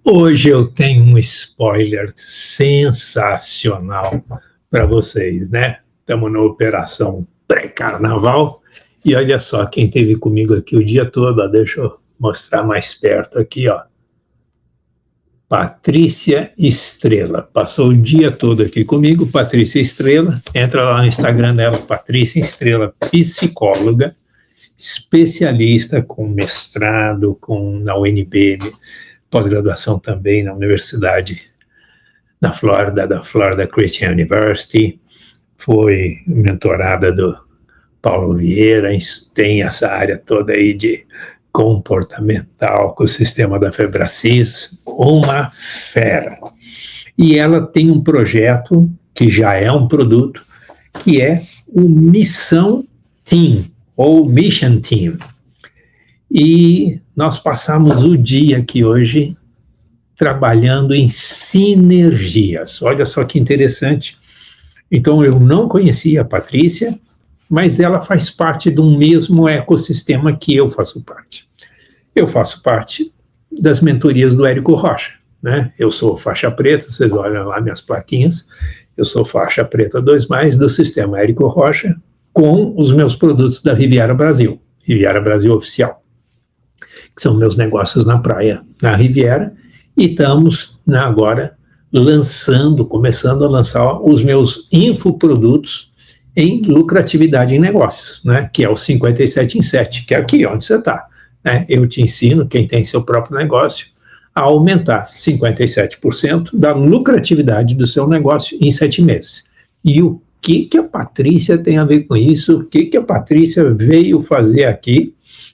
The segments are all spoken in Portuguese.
Hoje eu tenho um spoiler sensacional para vocês, né? Estamos na operação pré-carnaval e olha só quem esteve comigo aqui o dia todo. Ó, deixa eu mostrar mais perto aqui, ó. Patrícia Estrela, passou o dia todo aqui comigo. Patrícia Estrela, entra lá no Instagram dela, Patrícia Estrela, psicóloga, especialista com mestrado na UNB, pós-graduação também na Universidade da Florida Christian University, foi mentorada do Paulo Vieira, tem essa área toda aí de comportamental com o sistema da Febracis, uma fera. E ela tem um projeto que já é um produto, que é o Missão Team, ou Mission Team. E nós passamos o dia aqui hoje trabalhando em sinergias. Olha só que interessante. Então, eu não conhecia a Patrícia, mas ela faz parte do mesmo ecossistema que eu faço parte. Eu faço parte das mentorias do Érico Rocha, né? Eu sou faixa preta, vocês olham lá minhas plaquinhas, eu sou faixa preta 2+, do sistema Érico Rocha, com os meus produtos da Riviera Brasil Oficial, que são meus negócios na praia, na Riviera, e estamos agora começando a lançar os meus infoprodutos em lucratividade em negócios, né, que é o 57 em 7, que é aqui onde você está. Né? Eu te ensino, quem tem seu próprio negócio, a aumentar 57% da lucratividade do seu negócio em 7 meses. E o que a Patrícia tem a ver com isso? O que a Patrícia veio fazer aqui?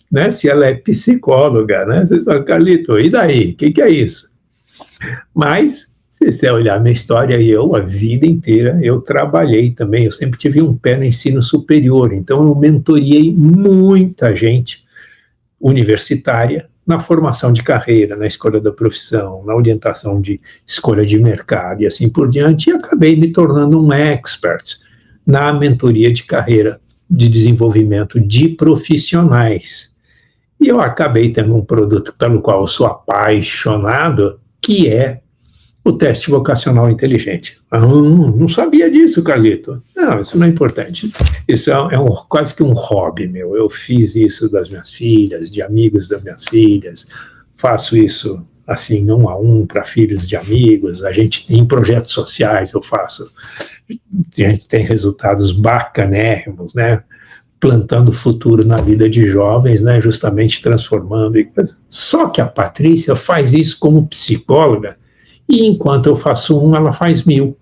Né, se ela é psicóloga, né? Você fala, Carlito, e daí? O que é isso? Mas, se você olhar minha história, a vida inteira, eu trabalhei também, eu sempre tive um pé no ensino superior, então eu mentoriei muita gente universitária na formação de carreira, na escolha da profissão, na orientação de escolha de mercado e assim por diante, e acabei me tornando um expert na mentoria de carreira, de desenvolvimento de profissionais. E eu acabei tendo um produto pelo qual eu sou apaixonado, que é o teste vocacional inteligente. Não sabia disso, Carlito. Não, isso não é importante. Isso é quase que um hobby meu. Eu fiz isso das minhas filhas, de amigos das minhas filhas. Faço isso, assim, 1 a 1 para filhos de amigos. A gente tem projetos sociais, eu faço. A gente tem resultados bacanérrimos, né? Plantando futuro na vida de jovens, né, justamente transformando. Só que a Patrícia faz isso como psicóloga, e enquanto eu faço ela faz 1000,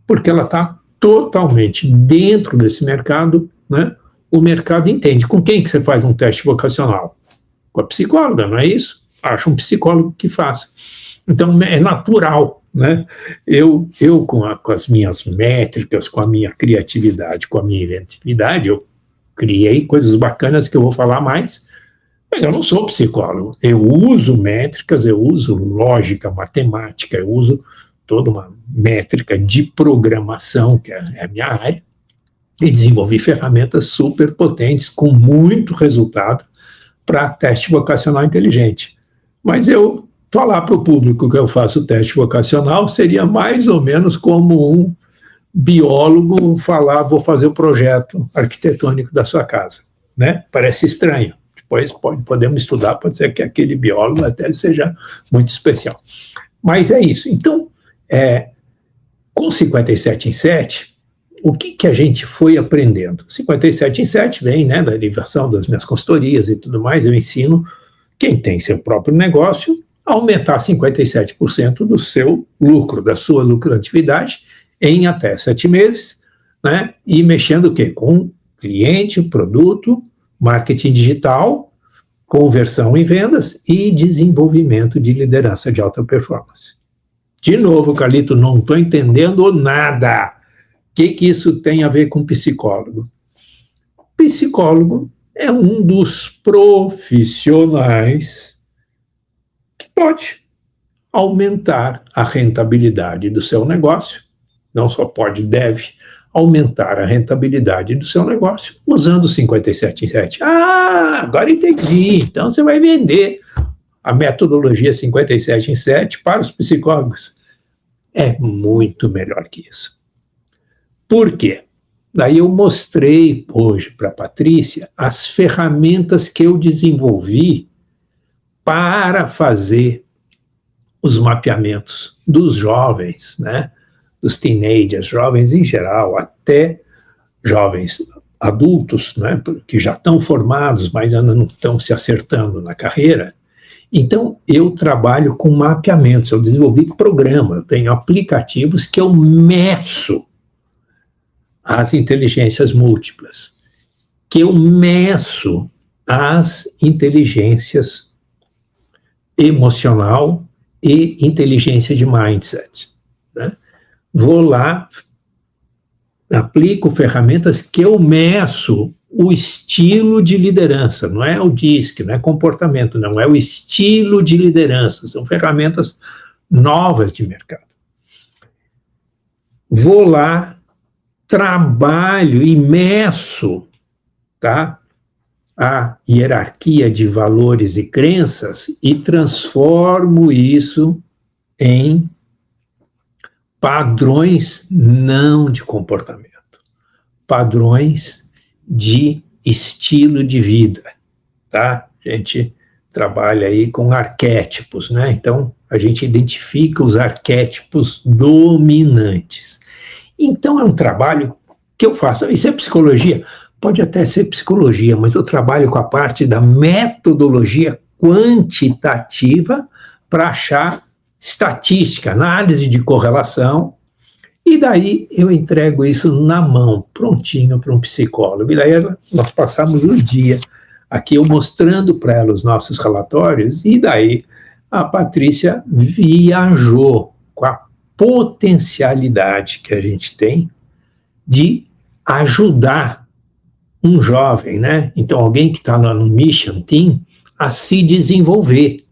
porque ela está totalmente dentro desse mercado, né? O mercado entende. Com quem que você faz um teste vocacional? Com a psicóloga, não é isso? Acha um psicólogo que faça. Então, é natural, né? Eu com as minhas métricas, com a minha criatividade, com a minha inventividade, eu criei coisas bacanas que eu vou falar mais, mas eu não sou psicólogo. Eu uso métricas, eu uso lógica, matemática, eu uso toda uma métrica de programação, que é a minha área, e desenvolvi ferramentas super potentes, com muito resultado, para teste vocacional inteligente. Mas eu falar para o público que eu faço teste vocacional seria mais ou menos como um biólogo falar, vou fazer o projeto arquitetônico da sua casa, né? Parece estranho. Depois podemos estudar, pode ser que aquele biólogo até seja muito especial. Mas é isso. Então, com 57 em 7, o que a gente foi aprendendo? 57 em 7 vem, né, da derivação das minhas consultorias e tudo mais. Eu ensino quem tem seu próprio negócio a aumentar 57% do seu lucro, da sua lucratividade, em até 7 meses, né? E mexendo o quê? Com cliente, produto, marketing digital, conversão em vendas e desenvolvimento de liderança de alta performance. De novo, Carlito, não estou entendendo nada. O que isso tem a ver com psicólogo? Psicólogo é um dos profissionais que pode aumentar a rentabilidade do seu negócio. Não só pode, deve aumentar a rentabilidade do seu negócio usando 57 em 7. Ah, agora entendi. Então você vai vender a metodologia 57 em 7 para os psicólogos é muito melhor que isso. Por quê? Daí eu mostrei hoje para a Patrícia as ferramentas que eu desenvolvi para fazer os mapeamentos dos jovens, né? Dos teenagers, jovens em geral, até jovens adultos, né? Que já estão formados, mas ainda não estão se acertando na carreira. Então, eu trabalho com mapeamentos, eu desenvolvi programa, eu tenho aplicativos que eu meço as inteligências múltiplas, que eu meço as inteligências emocional e inteligência de mindset, né? Vou lá, aplico ferramentas que eu meço o estilo de liderança, não é o DISC, não é comportamento, não, é o estilo de liderança, são ferramentas novas de mercado. Vou lá, trabalho e meço, tá, a hierarquia de valores e crenças e transformo isso em padrões não de comportamento, padrões de estilo de vida, tá? A gente trabalha aí com arquétipos, né? Então, a gente identifica os arquétipos dominantes. Então, é um trabalho que eu faço. Isso é psicologia? Pode até ser psicologia, mas eu trabalho com a parte da metodologia quantitativa para achar estatística, análise de correlação, e daí eu entrego isso na mão, prontinho para um psicólogo. E daí nós passamos o dia aqui eu mostrando para ela os nossos relatórios, e daí a Patrícia viajou com a potencialidade que a gente tem de ajudar um jovem, né? Então, alguém que está lá no Mission Team, a se desenvolver,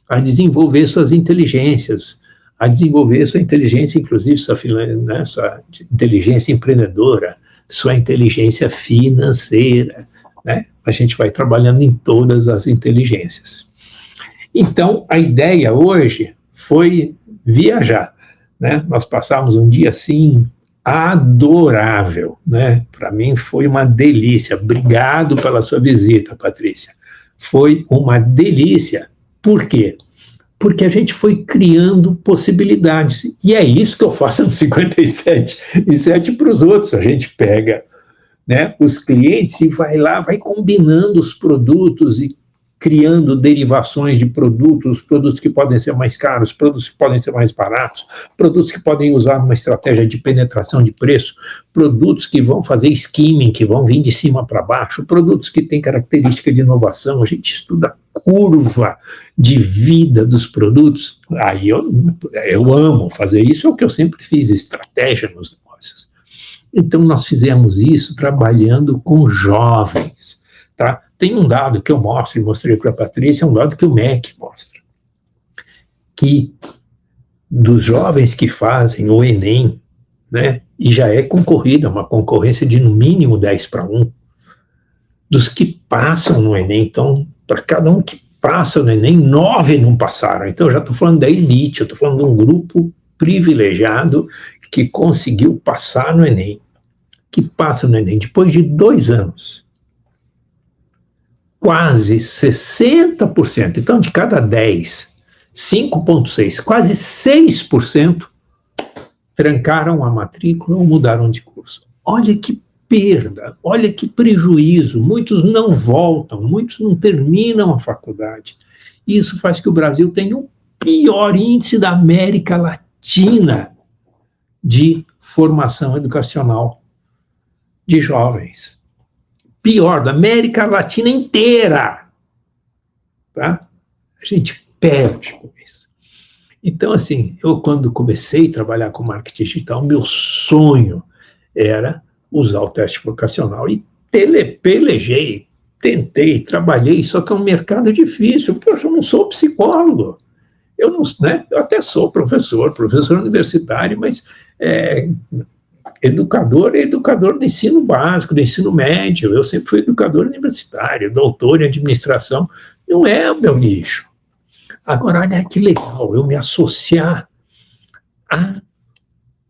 a desenvolver suas inteligências, a desenvolver sua inteligência, inclusive sua inteligência empreendedora, sua inteligência financeira, né? A gente vai trabalhando em todas as inteligências. Então, a ideia hoje foi viajar, né? Nós passamos um dia, assim, adorável, né? Para mim foi uma delícia. Obrigado pela sua visita, Patrícia. Foi uma delícia. Por quê? Porque a gente foi criando possibilidades. E é isso que eu faço no 57 e 7 para os outros. A gente pega, né, os clientes e vai lá, vai combinando os produtos e criando derivações de produtos que podem ser mais caros, produtos que podem ser mais baratos, produtos que podem usar uma estratégia de penetração de preço, produtos que vão fazer skimming, que vão vir de cima para baixo, produtos que têm característica de inovação. A gente estuda a curva de vida dos produtos. Aí eu amo fazer isso, é o que eu sempre fiz, estratégia nos negócios. Então, nós fizemos isso trabalhando com jovens, tá? Tem um dado que eu mostro e mostrei para a Patrícia, um dado que o MEC mostra, que dos jovens que fazem o Enem, né, e já é concorrida, uma concorrência de no mínimo 10-1, dos que passam no Enem, então, para cada um que passa no Enem, 9 não passaram. Então, eu já estou falando da elite, eu estou falando de um grupo privilegiado que conseguiu passar no Enem, que passa no Enem depois de 2 anos. Quase 60%, então de cada 10, 5,6%, quase 6% trancaram a matrícula ou mudaram de curso. Olha que perda, olha que prejuízo, muitos não voltam, muitos não terminam a faculdade. Isso faz que o Brasil tenha o pior índice da América Latina de formação educacional de jovens. Pior, da América Latina inteira, tá? A gente perde com isso. Então, assim, eu quando comecei a trabalhar com marketing digital, meu sonho era usar o teste vocacional e pelejei, tentei, trabalhei, só que é um mercado difícil. Poxa, eu não sou psicólogo, eu não, né? Eu até sou professor universitário, mas educador é educador do ensino básico, do ensino médio. Eu sempre fui educador universitário, doutor em administração, não é o meu nicho. Agora, olha que legal, eu me associar a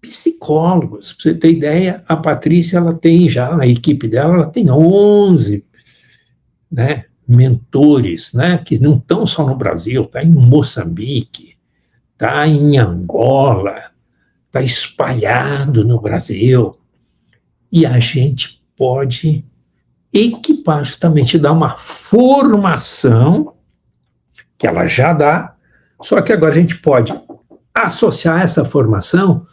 psicólogos. Para você ter ideia, a Patrícia, ela tem já, na equipe dela, ela tem 11, né, mentores, né, que não estão só no Brasil, está em Moçambique, está em Angola, está espalhado no Brasil. E a gente pode equipar, justamente dar uma formação, que ela já dá, só que agora a gente pode associar essa formação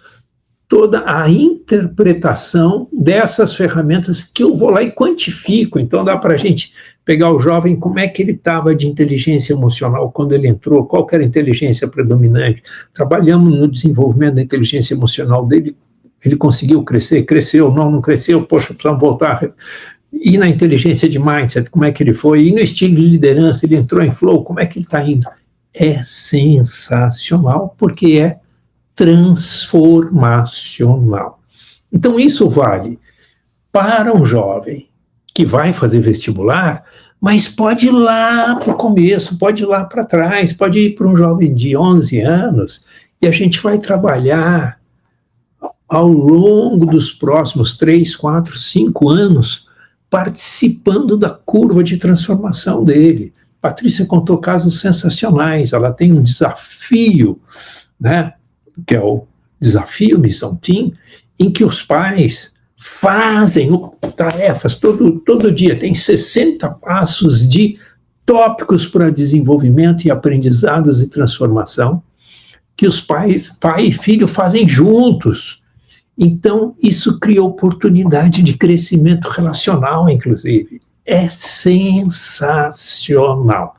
toda a interpretação dessas ferramentas que eu vou lá e quantifico. Então dá para a gente pegar o jovem, como é que ele estava de inteligência emocional quando ele entrou, qual que era a inteligência predominante. Trabalhamos no desenvolvimento da inteligência emocional dele, ele conseguiu crescer, cresceu, não cresceu, poxa, precisamos voltar. E na inteligência de mindset, como é que ele foi? E no estilo de liderança, ele entrou em flow, como é que ele está indo? É sensacional, porque é transformacional. Então isso vale para um jovem que vai fazer vestibular, mas pode ir lá para o começo, pode ir lá para trás, pode ir para um jovem de 11 anos, e a gente vai trabalhar ao longo dos próximos 3, 4, 5 anos, participando da curva de transformação dele. Patrícia contou casos sensacionais, ela tem um desafio, né, que é o desafio Missão Team, em que os pais fazem tarefas todo dia, tem 60 passos de tópicos para desenvolvimento e aprendizados e transformação, que os pais, pai e filho, fazem juntos. Então, isso cria oportunidade de crescimento relacional, inclusive. É sensacional.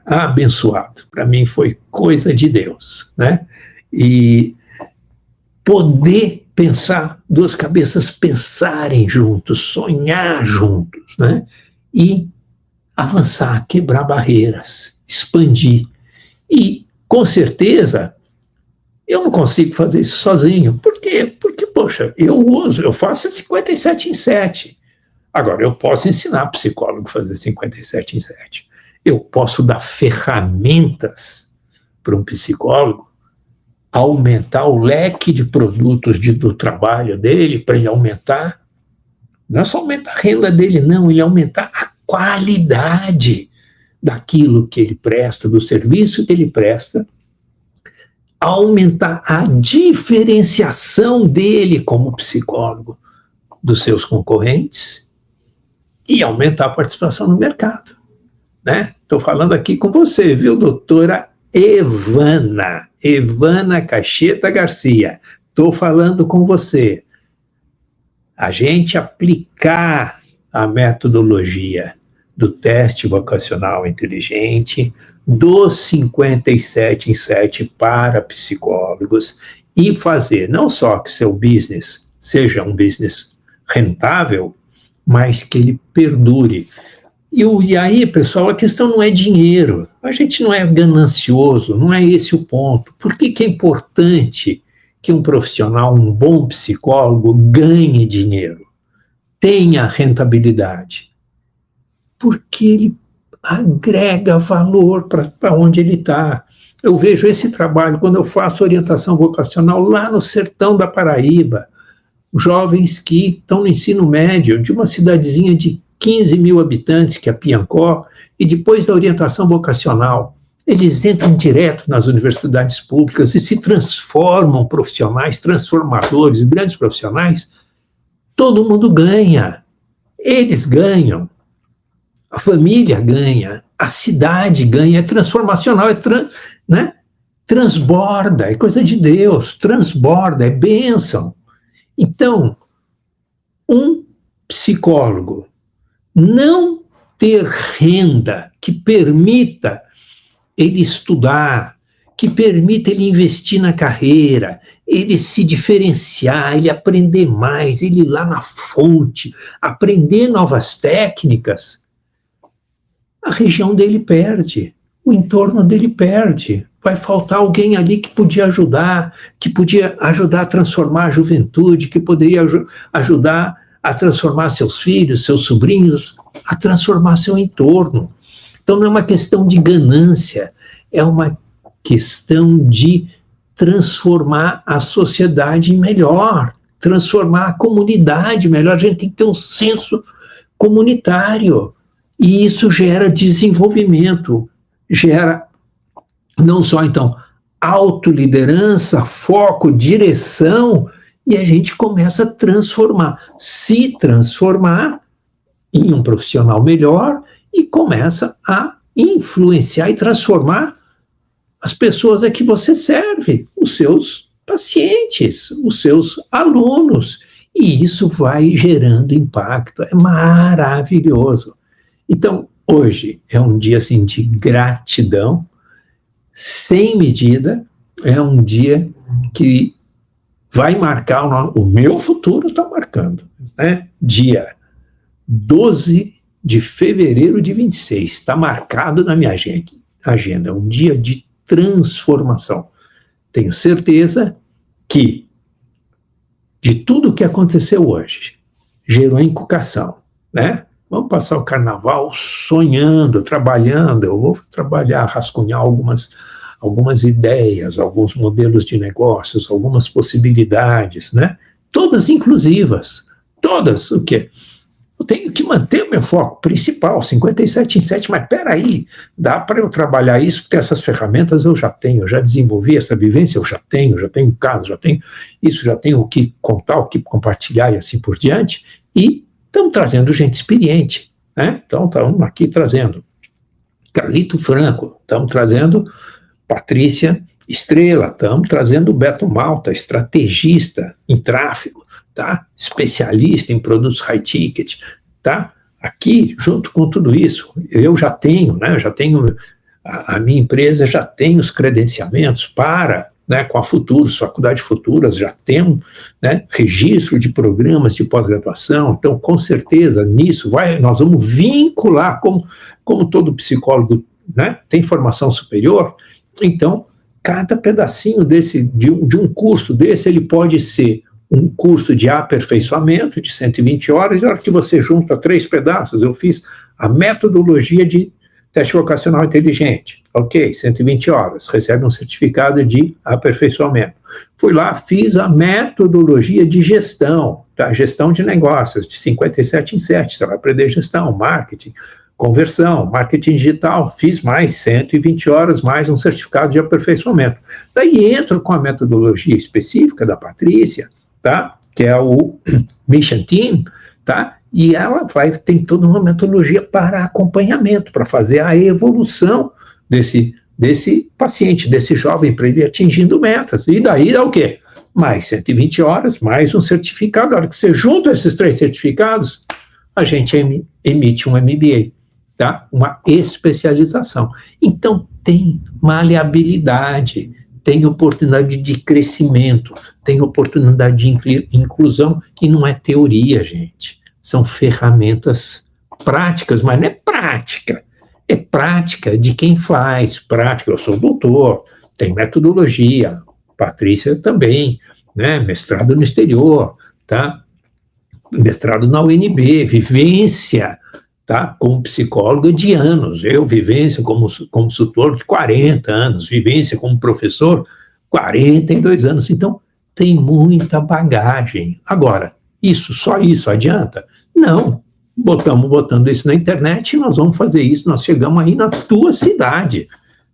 Abençoado. Para mim foi coisa de Deus, né? E poder pensar, duas cabeças pensarem juntos, sonhar juntos, né? E avançar, quebrar barreiras, expandir. E, com certeza, eu não consigo fazer isso sozinho. Por quê? Porque, poxa, eu faço 57 em 7. Agora, eu posso ensinar psicólogo a fazer 57 em 7. Eu posso dar ferramentas para um psicólogo aumentar o leque de produtos do trabalho dele, para ele aumentar, não é só aumentar a renda dele, não, ele aumentar a qualidade daquilo que ele presta, do serviço que ele presta, aumentar a diferenciação dele como psicólogo dos seus concorrentes e aumentar a participação no mercado, né? Estou falando aqui com você, viu, doutora Evana Cacheta Garcia, estou falando com você. A gente aplicar a metodologia do teste vocacional inteligente, dos 57 em 7 para psicólogos, e fazer não só que seu business seja um business rentável, mas que ele perdure. E aí, pessoal, a questão não é dinheiro. A gente não é ganancioso, não é esse o ponto. Por que é importante que um profissional, um bom psicólogo, ganhe dinheiro, tenha rentabilidade? Porque ele agrega valor para onde ele está. Eu vejo esse trabalho quando eu faço orientação vocacional lá no sertão da Paraíba, jovens que estão no ensino médio de uma cidadezinha de 15 mil habitantes, que é Piancó, e depois da orientação vocacional, eles entram direto nas universidades públicas e se transformam profissionais, transformadores, grandes profissionais. Todo mundo ganha. Eles ganham. A família ganha. A cidade ganha. É transformacional, né? Transborda, é coisa de Deus. Transborda, é bênção. Então, um psicólogo não ter renda que permita ele estudar, que permita ele investir na carreira, ele se diferenciar, ele aprender mais, ele ir lá na fonte, aprender novas técnicas, a região dele perde, o entorno dele perde. Vai faltar alguém ali que podia ajudar a transformar a juventude, que poderia ajudar a transformar seus filhos, seus sobrinhos, a transformar seu entorno. Então não é uma questão de ganância, é uma questão de transformar a sociedade melhor, transformar a comunidade melhor. A gente tem que ter um senso comunitário. E isso gera desenvolvimento, gera não só, então, autoliderança, foco, direção, e a gente começa a transformar, se transformar em um profissional melhor e começa a influenciar e transformar as pessoas a que você serve, os seus pacientes, os seus alunos, e isso vai gerando impacto, é maravilhoso. Então, hoje é um dia assim de gratidão, sem medida, é um dia que vai marcar o meu futuro, está marcando, né? Dia 12 de fevereiro de 26, está marcado na minha agenda, é um dia de transformação. Tenho certeza que de tudo que aconteceu hoje, gerou inculcação, né? Vamos passar o carnaval sonhando, trabalhando. Eu vou trabalhar, rascunhar algumas ideias, alguns modelos de negócios, algumas possibilidades, né? Todas inclusivas. Todas, o quê? Eu tenho que manter o meu foco principal, 57 em 7, mas peraí, dá para eu trabalhar isso, porque essas ferramentas eu já tenho, eu já desenvolvi essa vivência, eu já tenho caso, já tenho isso, já tenho o que contar, o que compartilhar e assim por diante, e estamos trazendo gente experiente, né? Então, estamos aqui trazendo Carlito Franco, estamos trazendo Patrícia Estrela, estamos trazendo Beto Malta, estrategista em tráfego, tá? Especialista em produtos high ticket, tá? Aqui, junto com tudo isso, eu já tenho, né? A minha empresa já tem os credenciamentos para, né, com a Futuros, Faculdade Futuras, já tem, né, registro de programas de pós-graduação, então, com certeza, nisso, nós vamos vincular, como todo psicólogo, né, tem formação superior, então, cada pedacinho de um curso desse, ele pode ser um curso de aperfeiçoamento de 120 horas, na hora que você junta 3 pedaços, eu fiz a metodologia de teste vocacional inteligente, ok, 120 horas, recebe um certificado de aperfeiçoamento. Fui lá, fiz a metodologia de gestão, tá? Gestão de negócios, de 57 em 7, você vai aprender gestão, marketing, conversão, marketing digital, fiz mais 120 horas, mais um certificado de aperfeiçoamento. Daí entro com a metodologia específica da Patrícia, tá? Que é o Mission Team, tá? E ela tem toda uma metodologia para acompanhamento, para fazer a evolução desse paciente, desse jovem, para ele atingindo metas. E daí dá o quê? Mais 120 horas, mais um certificado. Na hora que você junta esses 3 certificados, a gente emite um MBA, tá? Uma especialização. Então, tem maleabilidade, tem oportunidade de crescimento, tem oportunidade de inclusão, e não é teoria, gente. São ferramentas práticas, mas não é prática. É prática de quem faz, prática. Eu sou doutor, tem metodologia, Patrícia também, né? Mestrado no exterior, tá? Mestrado na UNB, vivência, tá? Como psicóloga de anos, eu vivência como consultor de 40 anos, vivência como professor, 42 anos. Então, tem muita bagagem. Agora, só isso adianta? Não. Botando isso na internet, nós vamos fazer isso, nós chegamos aí na tua cidade.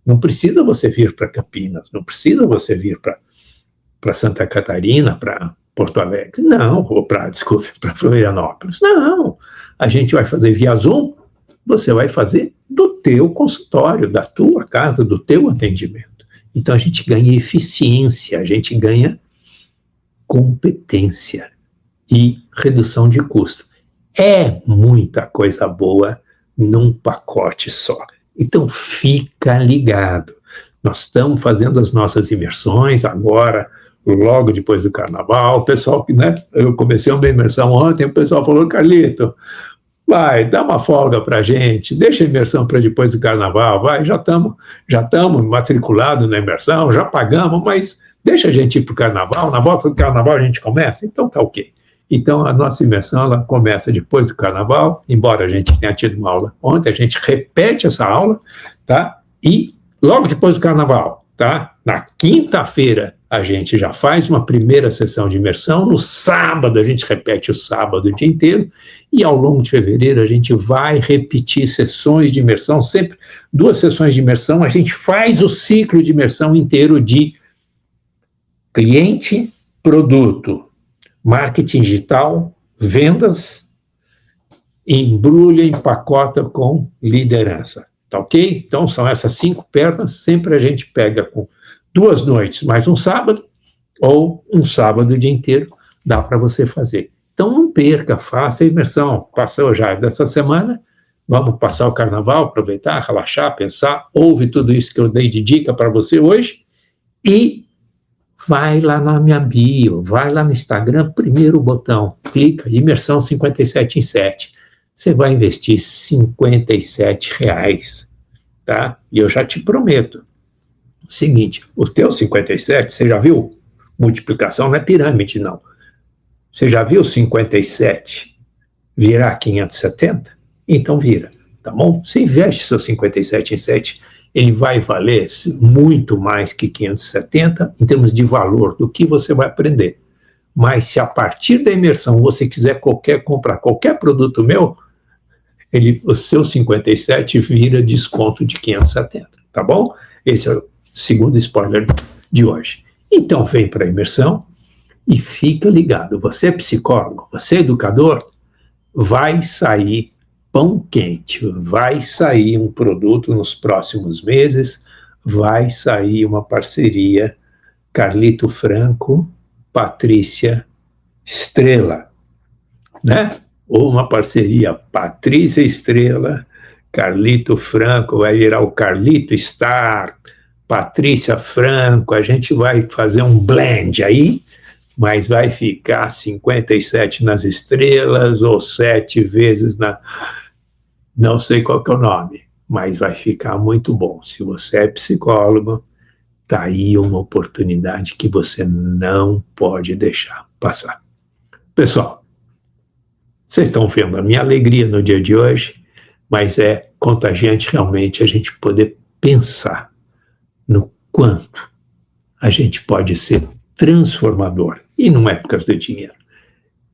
Não precisa você vir para Campinas, não precisa você vir para Santa Catarina, para Porto Alegre, não, ou para Florianópolis, não. A gente vai fazer via Zoom, você vai fazer do teu consultório, da tua casa, do teu atendimento. Então a gente ganha eficiência, a gente ganha competência e redução de custo. É muita coisa boa num pacote só. Então fica ligado. Nós estamos fazendo as nossas imersões agora, logo depois do carnaval. O pessoal, né? Eu comecei uma imersão ontem, o pessoal falou: Carlito, vai, dá uma folga para a gente, deixa a imersão para depois do carnaval, vai, já estamos matriculados na imersão, já pagamos, mas deixa a gente ir para o carnaval, na volta do carnaval a gente começa, então tá ok. Então a nossa imersão ela começa depois do carnaval, embora a gente tenha tido uma aula ontem, a gente repete essa aula, tá? E logo depois do carnaval, tá? Na quinta-feira a gente já faz uma primeira sessão de imersão, no sábado a gente repete o sábado o dia inteiro, e ao longo de fevereiro a gente vai repetir sessões de imersão, sempre 2 sessões de imersão, a gente faz o ciclo de imersão inteiro de cliente, produto, marketing digital, vendas, embrulha, empacota com liderança, tá ok? Então são essas 5 pernas, sempre a gente pega com 2 noites mais um sábado, ou um sábado o dia inteiro, dá para você fazer. Então não perca, faça a imersão. Passou já dessa semana, vamos passar o carnaval, aproveitar, relaxar, pensar, ouve tudo isso que eu dei de dica para você hoje, e vai lá na minha bio, vai lá no Instagram, primeiro botão, clica, imersão 57 em 7. Você vai investir R$57, tá? E eu já te prometo, seguinte, o teu 57, você já viu? Multiplicação não é pirâmide, não. Você já viu 57 virar 570? Então vira, tá bom? Você investe seu 57 em 7, ele vai valer muito mais que 570 em termos de valor do que você vai aprender. Mas se a partir da imersão você quiser comprar qualquer produto meu, o seu 57 vira desconto de 570, tá bom? Esse é o segundo spoiler de hoje. Então vem para a imersão e fica ligado. Você é psicólogo, você é educador, vai sair pão quente, vai sair um produto nos próximos meses, vai sair uma parceria Carlito Franco, Patrícia Estrela, né? Ou uma parceria Patrícia Estrela, Carlito Franco, vai virar o Carlito Star, Patrícia Franco, a gente vai fazer um blend aí, mas vai ficar 57 nas estrelas ou 7 vezes na... Não sei qual que é o nome, mas vai ficar muito bom. Se você é psicólogo, tá aí uma oportunidade que você não pode deixar passar. Pessoal, vocês estão vendo a minha alegria no dia de hoje, mas é contagiante realmente a gente poder pensar no quanto a gente pode ser transformador. E não é por causa do dinheiro.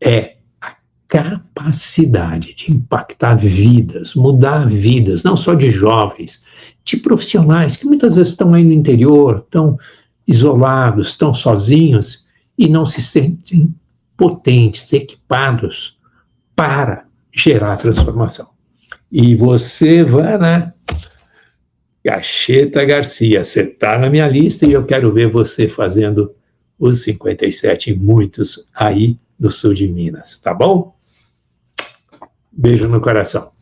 É a capacidade de impactar vidas, mudar vidas, não só de jovens, de profissionais que muitas vezes estão aí no interior, estão isolados, estão sozinhos e não se sentem potentes, equipados para gerar transformação. E você, Vana Gacheta Garcia, você está na minha lista e eu quero ver você fazendo os 57 e muitos aí no sul de Minas, tá bom? Beijo no coração.